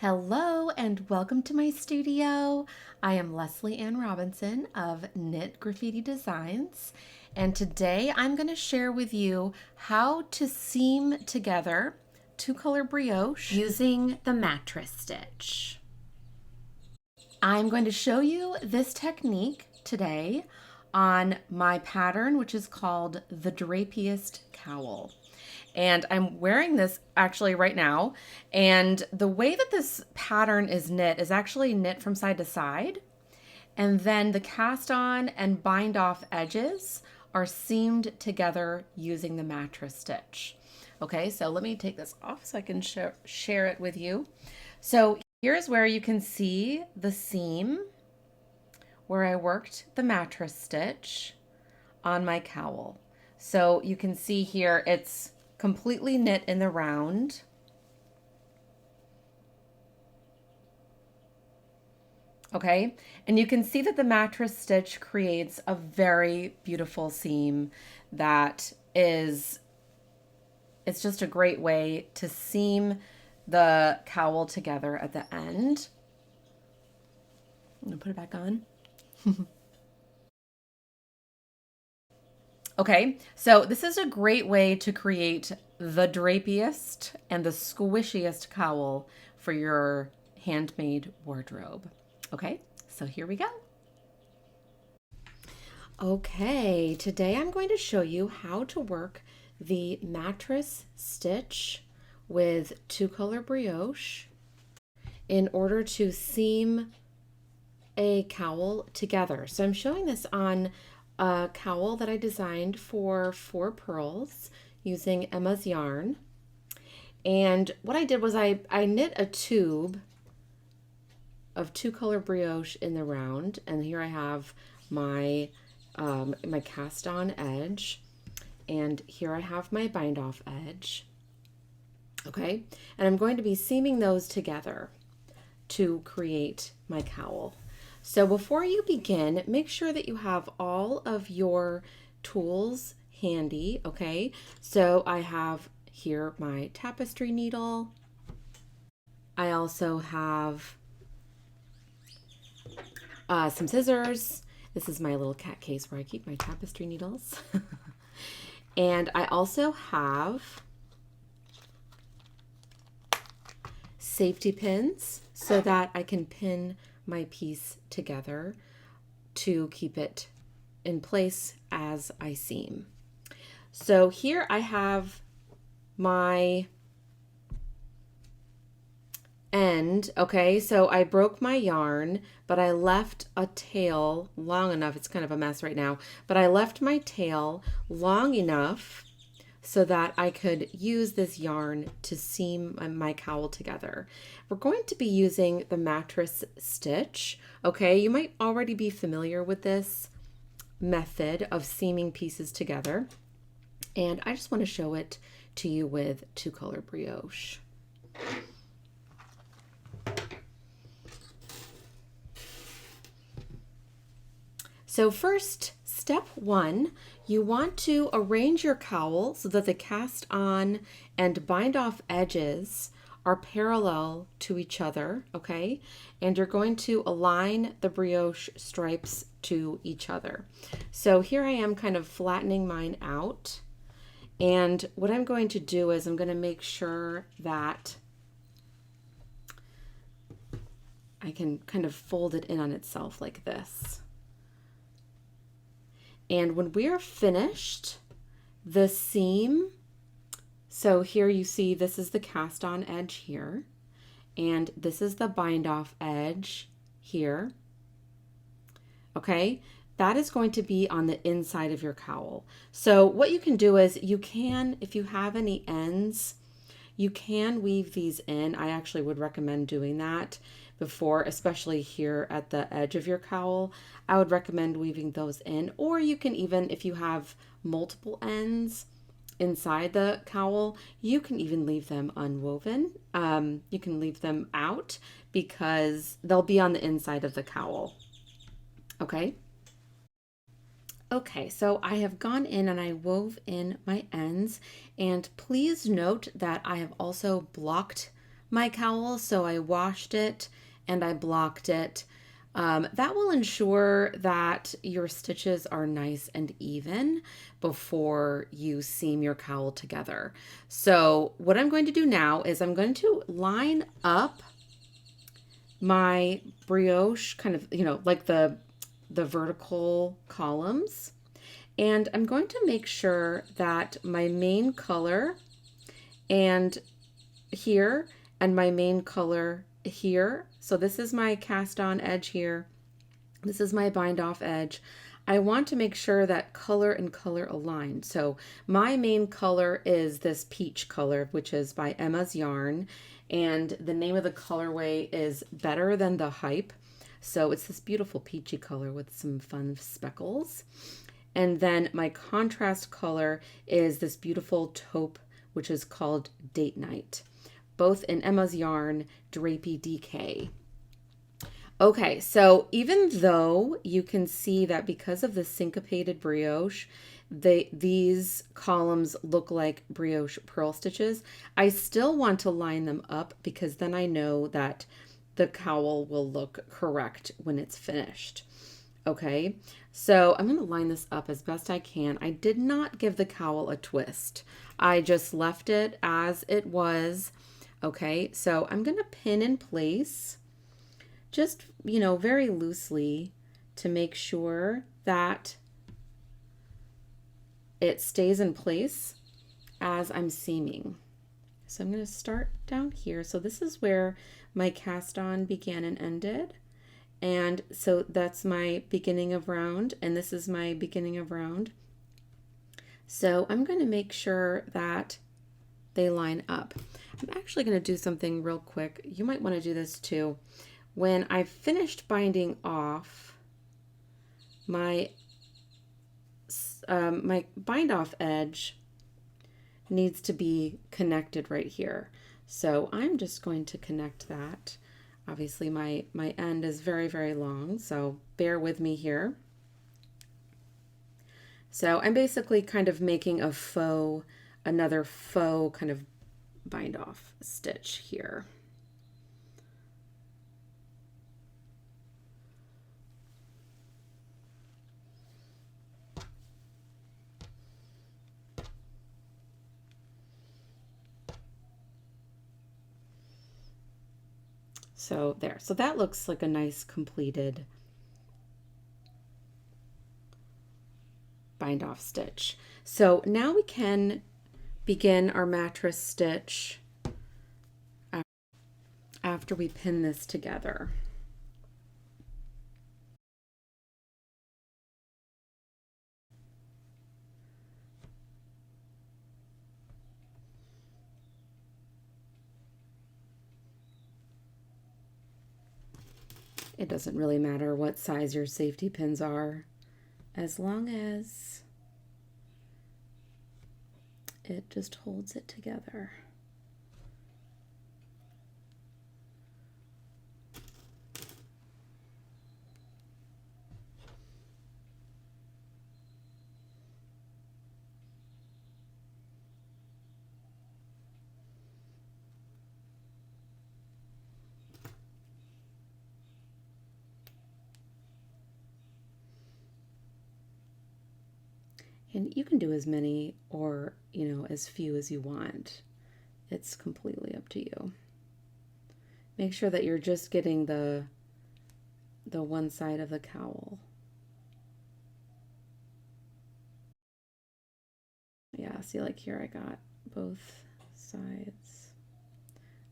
Hello and welcome to my studio. I am Lesley Ann Robinson of Knit Graffiti Designs, and today I'm going to share with you how to seam together two-color brioche using the mattress stitch. I'm going to show you this technique today on my pattern, which is called the Drapiest Cowl. And I'm wearing this actually right now. And the way that this pattern is knit is actually knit from side to side. And then the cast on and bind off edges are seamed together using the mattress stitch. Okay, so let me take this off so I can share it with you. So here's where you can see the seam where I worked the mattress stitch on my cowl. So you can see here it's completely knit in the round. Okay, and you can see that the mattress stitch creates a very beautiful seam that it's just a great way to seam the cowl together at the end. I'm gonna put it back on. Okay, so this is a great way to create the drapiest and the squishiest cowl for your handmade wardrobe. Okay, so here we go. Okay, today I'm going to show you how to work the mattress stitch with two-color brioche in order to seam a cowl together. So I'm showing this on a cowl that I designed for 4 pearls using Emma's yarn. And what I did was I knit a tube of two-color brioche in the round, and here I have my my cast on edge, and here I have my bind off edge. Okay, and I'm going to be seaming those together to create my cowl. So before you begin, make sure that you have all of your tools handy, okay? So I have here my tapestry needle. I also have some scissors. This is my little cat case where I keep my tapestry needles. And I also have safety pins so that I can pin my piece together to keep it in place as I seam. So here I have my end. Okay, so I broke my yarn, but I left a tail long enough. It's kind of a mess right now, but I left my tail long enough so that I could use this yarn to seam my cowl together. We're going to be using the mattress stitch. Okay, you might already be familiar with this method of seaming pieces together, and I just want to show it to you with two-color brioche. So first, step 1, you want to arrange your cowl so that the cast on and bind off edges are parallel to each other, okay? And you're going to align the brioche stripes to each other. So here I am kind of flattening mine out. And what I'm going to do is I'm going to make sure that I can kind of fold it in on itself like this. And when we are finished, the seam, so here you see this is the cast on edge here, and this is the bind off edge here. Okay, that is going to be on the inside of your cowl. So what you can do is you can, if you have any ends, you can weave these in. I actually would recommend doing that before, especially here at the edge of your cowl. I would recommend weaving those in, or you can even, if you have multiple ends inside the cowl, you can even leave them unwoven. You can leave them out because they'll be on the inside of the cowl. Okay. Okay, so I have gone in and I wove in my ends, and please note that I have also blocked my cowl, so I washed it and I blocked it. That will ensure that your stitches are nice and even before you seam your cowl together. So what I'm going to do now is I'm going to line up my brioche, kind of, like the vertical columns. And I'm going to make sure that my main color and here and my main color here. So this is my cast on edge here. This is my bind off edge. I want to make sure that color and color align. So my main color is this peach color, which is by Emma's Yarn. And the name of the colorway is Better Than the Hype. So it's this beautiful peachy color with some fun speckles. And then my contrast color is this beautiful taupe, which is called Date Night, both in Emma's Yarn, Drapey DK. Okay, so even though you can see that because of the syncopated brioche, these columns look like brioche purl stitches, I still want to line them up because then I know that the cowl will look correct when it's finished. Okay, so I'm going to line this up as best I can. I did not give the cowl a twist. I just left it as it was. Okay, so I'm going to pin in place just, very loosely to make sure that it stays in place as I'm seaming. So I'm going to start down here. So this is where my cast on began and ended. And so that's my beginning of round, and this is my beginning of round. So I'm going to make sure that they line up. I'm actually going to do something real quick. You might want to do this too. When I've finished binding off my bind off edge needs to be connected right here. So I'm just going to connect that. Obviously my end is very, very long, so bear with me here. So I'm basically kind of making another faux kind of bind off stitch here. So there, so that looks like a nice completed bind off stitch. So now we can begin our mattress stitch after we pin this together. It doesn't really matter what size your safety pins are, as long as it just holds it together. And you can do as many or, as few as you want. It's completely up to you. Make sure that you're just getting the one side of the cowl. Yeah, see, like here I got both sides.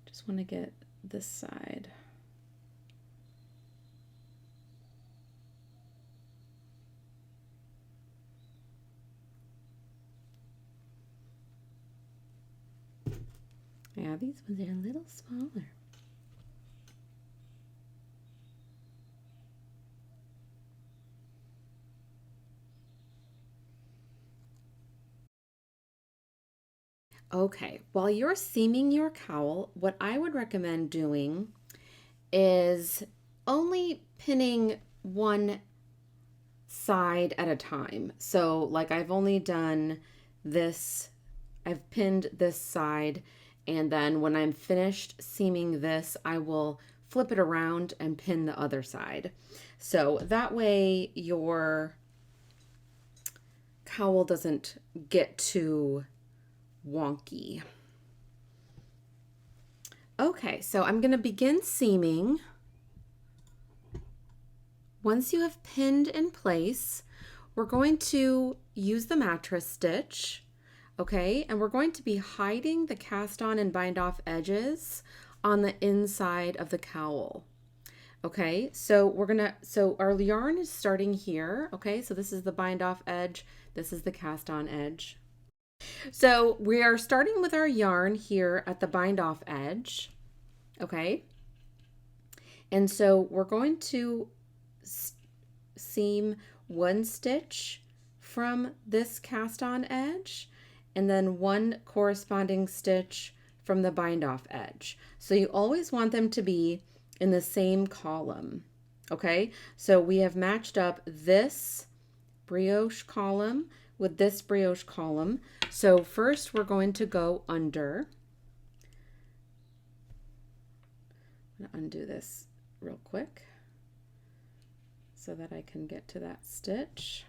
Just want to get this side. Yeah, these ones are a little smaller. Okay, while you're seaming your cowl, what I would recommend doing is only pinning one side at a time. So like I've only done this, I've pinned this side, And then when I'm finished seaming this, I will flip it around and pin the other side. So that way your cowl doesn't get too wonky. Okay, so I'm going to begin seaming. Once you have pinned in place, we're going to use the mattress stitch, okay? And we're going to be hiding the cast on and bind off edges on the inside of the cowl. Okay, so our yarn is starting here, okay? So this is the bind off edge, this is the cast on edge. So we are starting with our yarn here at the bind off edge, okay? And so we're going to seam one stitch from this cast on edge and then one corresponding stitch from the bind off edge. So you always want them to be in the same column. Okay, so we have matched up this brioche column with this brioche column. So first we're going to go under. I'm going to undo this real quick so that I can get to that stitch.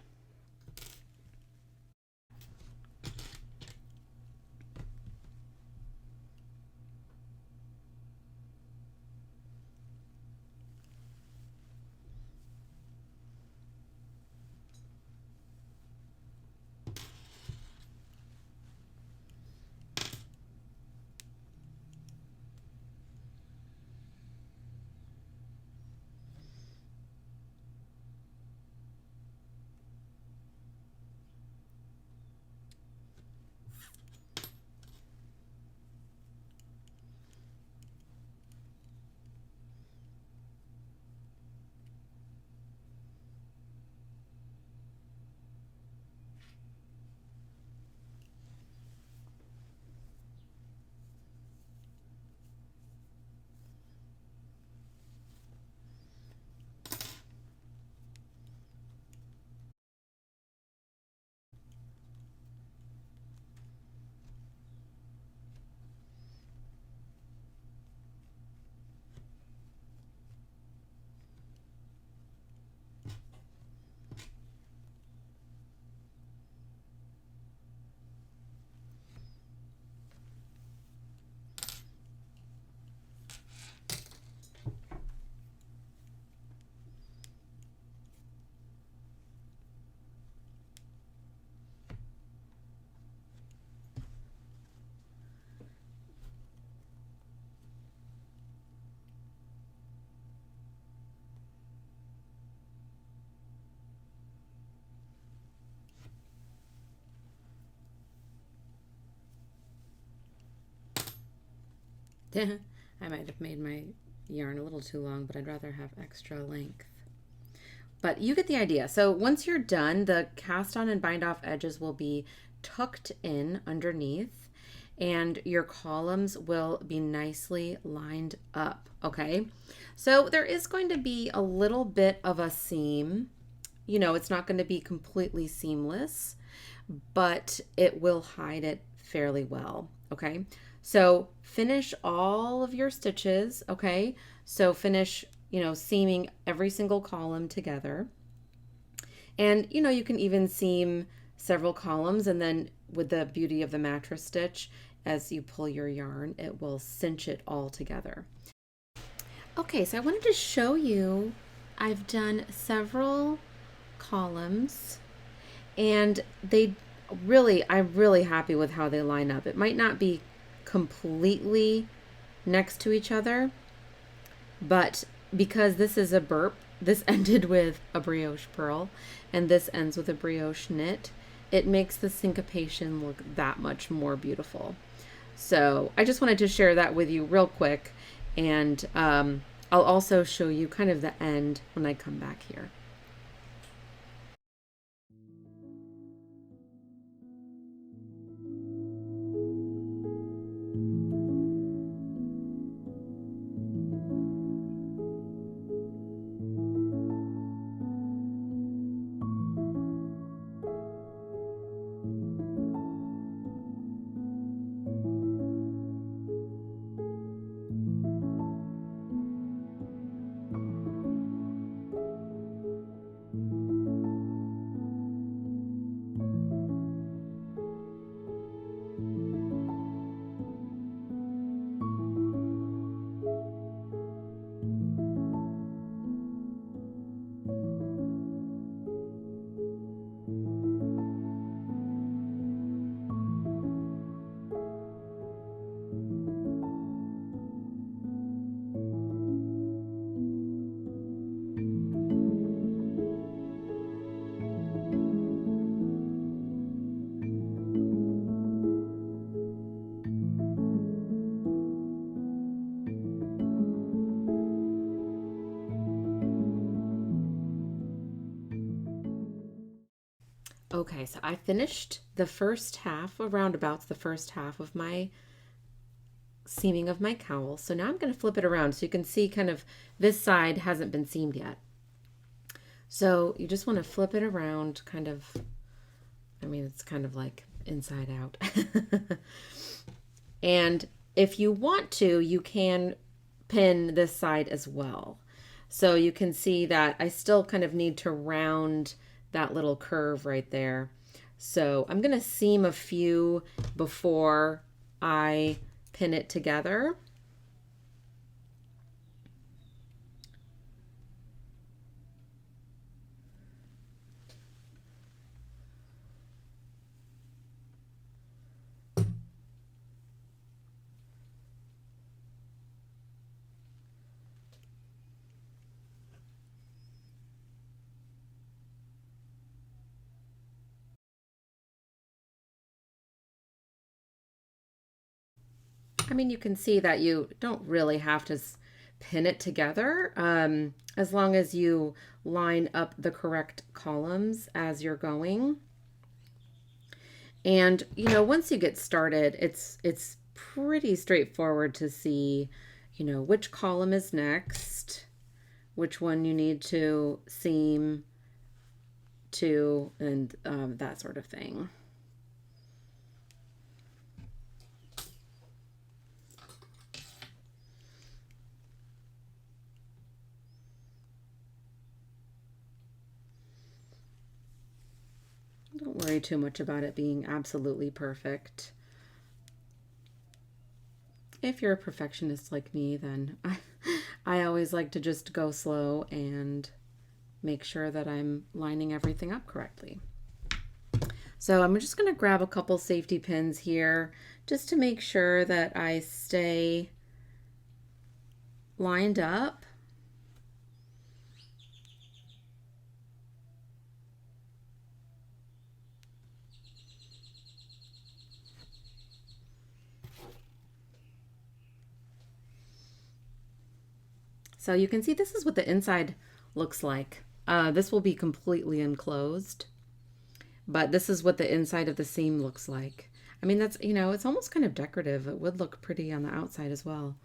I might have made my yarn a little too long, but I'd rather have extra length. But you get the idea. So once you're done, the cast on and bind off edges will be tucked in underneath and your columns will be nicely lined up, okay? So there is going to be a little bit of a seam. You know, it's not going to be completely seamless, but it will hide it fairly well, okay? So finish all of your stitches, okay? So finish, seaming every single column together. And, you can even seam several columns, and then with the beauty of the mattress stitch, as you pull your yarn, it will cinch it all together. Okay, so I wanted to show you, I've done several columns, and I'm really happy with how they line up. It might not be completely next to each other, but because this is a burp, this ended with a brioche purl and this ends with a brioche knit, it makes the syncopation look that much more beautiful. So I just wanted to share that with you real quick, and I'll also show you kind of the end when I come back here. Okay, so I finished the first half, around about the first half of my seaming of my cowl. So now I'm going to flip it around so you can see kind of this side hasn't been seamed yet. So you just want to flip it around kind of, I mean, it's kind of like inside out. And if you want to, you can pin this side as well. So you can see that I still kind of need to round that little curve right there. So I'm going to seam a few before I pin it together. I mean, you can see that you don't really have to pin it together as long as you line up the correct columns as you're going. And, you know, once you get started, it's pretty straightforward to see, you know, which column is next, which one you need to seam to, and that sort of thing. Don't worry too much about it being absolutely perfect. If you're a perfectionist like me, then I always like to just go slow and make sure that I'm lining everything up correctly. So I'm just going to grab a couple safety pins here just to make sure that I stay lined up. So you can see this is what the inside looks like. This will be completely enclosed, but this is what the inside of the seam looks like. I mean, that's, you know, it's almost kind of decorative. It would look pretty on the outside as well.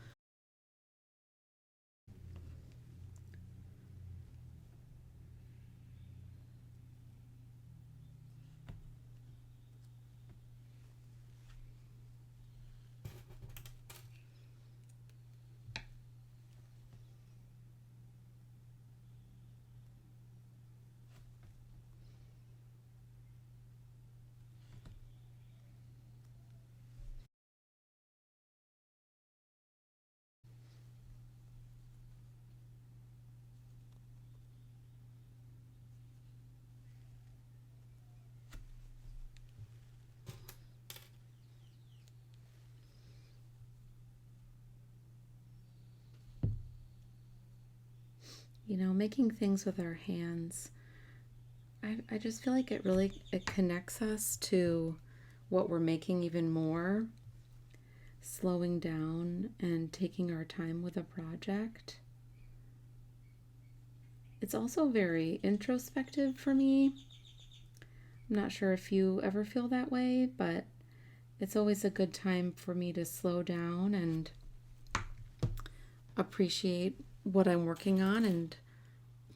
You know, making things with our hands, I just feel like it connects us to what we're making even more. Slowing down and taking our time with a project. It's also very introspective for me. I'm not sure if you ever feel that way, but it's always a good time for me to slow down and appreciate what I'm working on and,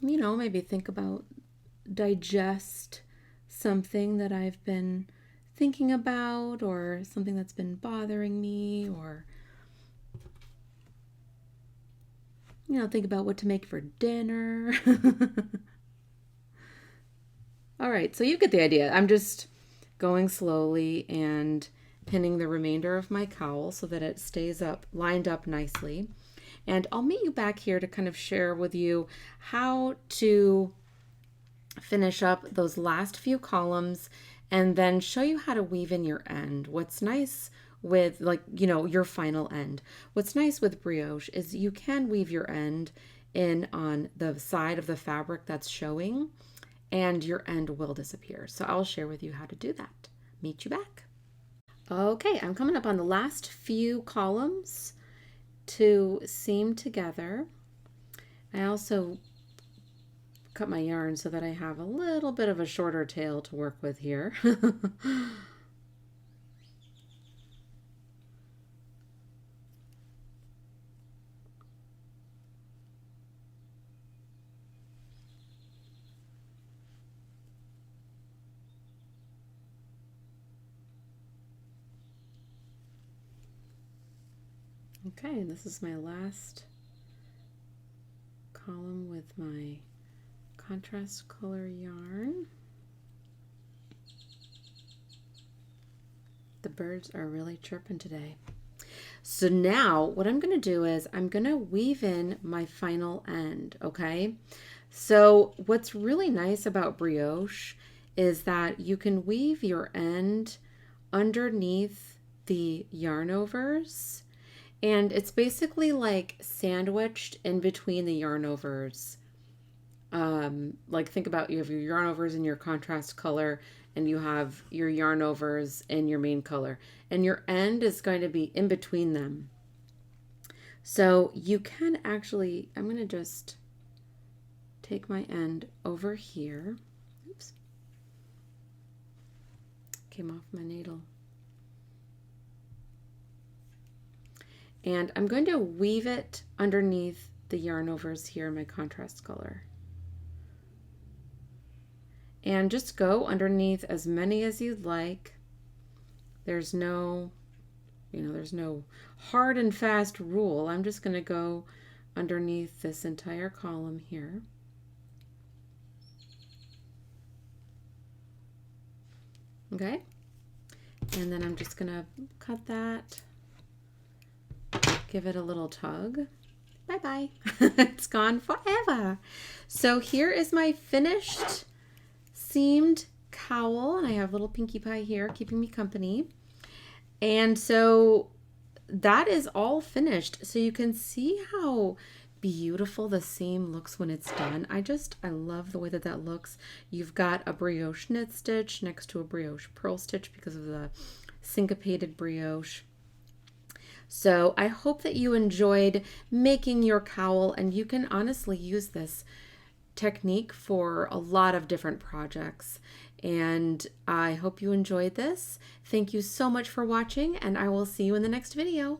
you know, maybe think about, digest something that I've been thinking about or something that's been bothering me, or, you know, think about what to make for dinner. All right, so you get the idea. I'm just going slowly and pinning the remainder of my cowl so that it stays up, lined up nicely. And I'll meet you back here to kind of share with you how to finish up those last few columns and then show you how to weave in your end. What's nice with, like, you know, your final end. What's nice with brioche is you can weave your end in on the side of the fabric that's showing, and your end will disappear. So I'll share with you how to do that. Meet you back. Okay, I'm coming up on the last few columns to seam together. I also cut my yarn so that I have a little bit of a shorter tail to work with here. Okay, this is my last column with my contrast color yarn. The birds are really chirping today. So now what I'm going to do is I'm going to weave in my final end, okay? So what's really nice about brioche is that you can weave your end underneath the yarn overs, and it's basically like sandwiched in between the yarn overs. Like think about, you have your yarn overs in your contrast color and you have your yarn overs in your main color, and your end is going to be in between them. So you can actually, I'm going to just take my end over here. Oops. Came off my needle. And I'm going to weave it underneath the yarn overs here in my contrast color. And just go underneath as many as you'd like. There's no, there's no hard and fast rule. I'm just going to go underneath this entire column here. Okay. And then I'm just going to cut that. Give it a little tug. Bye-bye. It's gone forever. So here is my finished seamed cowl, and I have little Pinkie Pie here keeping me company. And so that is all finished. So you can see how beautiful the seam looks when it's done. I love the way that that looks. You've got a brioche knit stitch next to a brioche purl stitch because of the syncopated brioche. So I hope that you enjoyed making your cowl, and you can honestly use this technique for a lot of different projects. And I hope you enjoyed this. Thank you so much for watching, and I will see you in the next video.